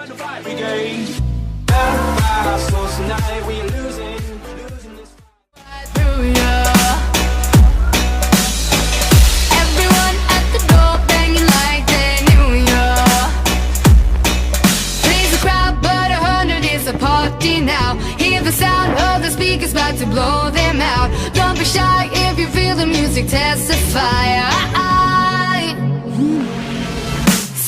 the fire brigade. Our souls tonight, we are losing this. Through you. Everyone at the door banging like they knew you. Please the crowd, but 100 is a party now. Hear the sound of the speakers about to blow them out. Don't be shy if you feel the music testify.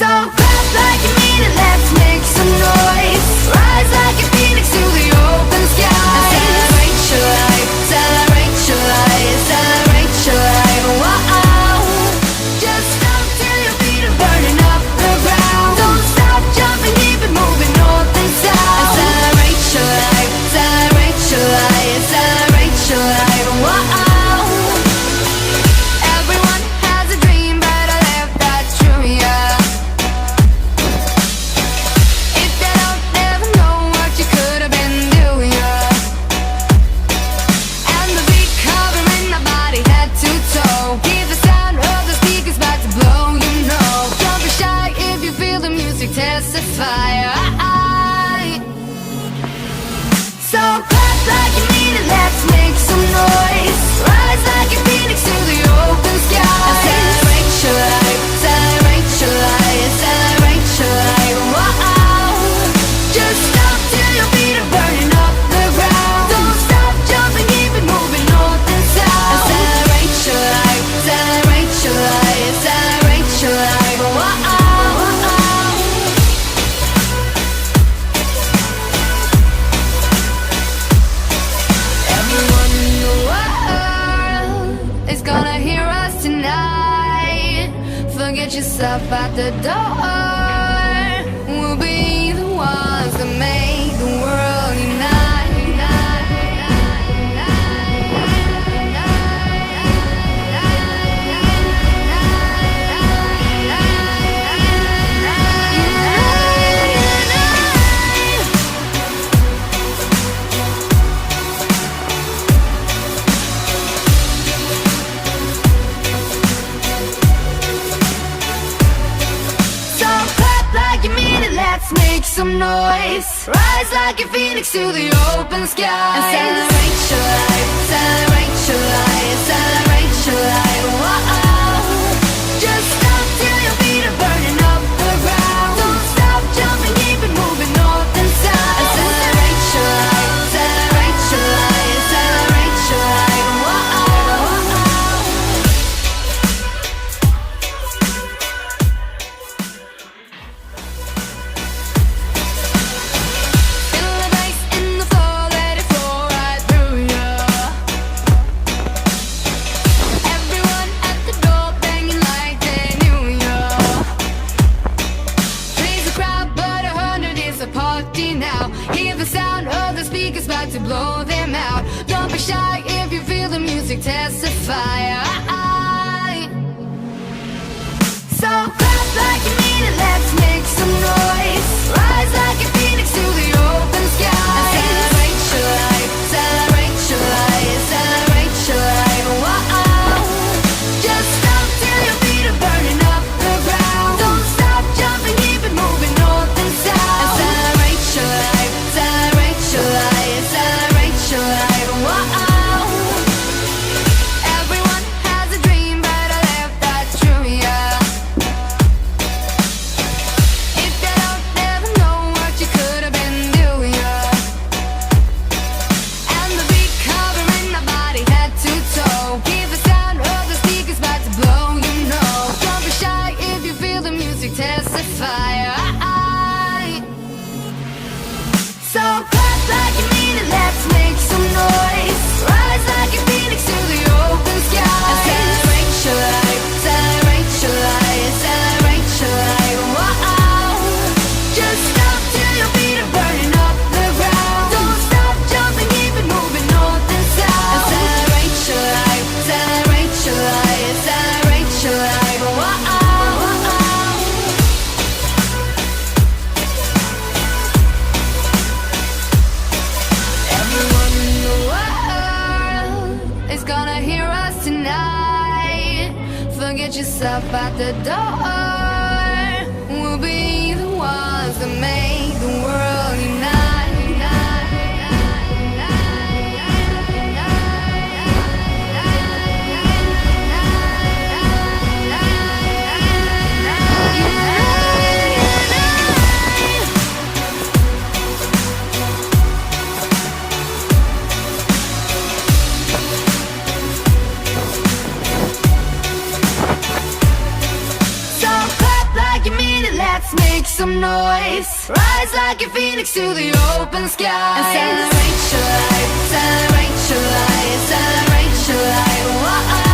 So clap like you mean it, let's make some noise. Rise like a phoenix to the open sky. Celebrate your life, celebrate your life, celebrate your life. Wow. Just stop till your feet are burning up the ground. Don't stop jumping, keep it moving north and south. Celebrate your life, celebrate your life, celebrate your life. Wow. Everyone has a dream, but I live that true, yeah. If they don't never know what you could have been doing, yeah. And the beat covering my body head to toe. Hear the sound of the speakers about to blow, you know. Don't be shy if you feel the music testify. So clap like you mean it, let's make some noise. Rise like a phoenix to the open sky. Celebrate your life, celebrate your life, celebrate your life. Wow. Just stop till your feet are burning up the ground. Don't stop jumping, keep it moving north and south. Celebrate your life, celebrate your life, celebrate your life. Wow. Everyone in the world is gonna hear us tonight. Forget yourself at the door. We'll be the ones that make the world unite. So clap like you mean it, let's make some noise. Rise like a phoenix to the open sky. And celebrate your life, celebrate your life, celebrate your life. Wow. Just stop till your feet are burning up the ground. Don't stop jumping, keep it moving north and south. And celebrate your life, celebrate your life, celebrate your life. Wow. Feel the bass in the floor, let it flow right through you. Everyone at the door banging like they knew you. Please the crowd, but 100 is a party now. Hear the sound of the speakers about to blow them out. Don't be shy if you feel the music testify. So clap like you mean it, let's make some noise. Rise like a phoenix to the open sky. And celebrate your life, celebrate your life, celebrate your life. Wow. Just stop till your feet are burning up the ground. Don't stop jumping, keep it moving north and south. And celebrate your life, celebrate your life, celebrate your life. Wow. Everyone has a dream, but I live that true, yeah. If they don't never know what you could have been doing, yeah. And the beat covering my body head to toe. Hear the sound of the speakers about to blow, you know. Don't be shy if you feel the music testify. So clap like you mean it, let's make some noise. Rise like a phoenix to the open sky. And celebrate your life, celebrate your life, celebrate your life. Wow. Just stop till your feet are burning up the ground. Don't stop jumping, keep it moving north and south. And celebrate your life, celebrate your life, celebrate your life. Wow. Everyone in the world is gonna hear us tonight. Forget yourself at the door. We'll be the ones that make some noise. Rise like a phoenix to the open sky and celebrate your life, celebrate your life, celebrate your life. Whoa.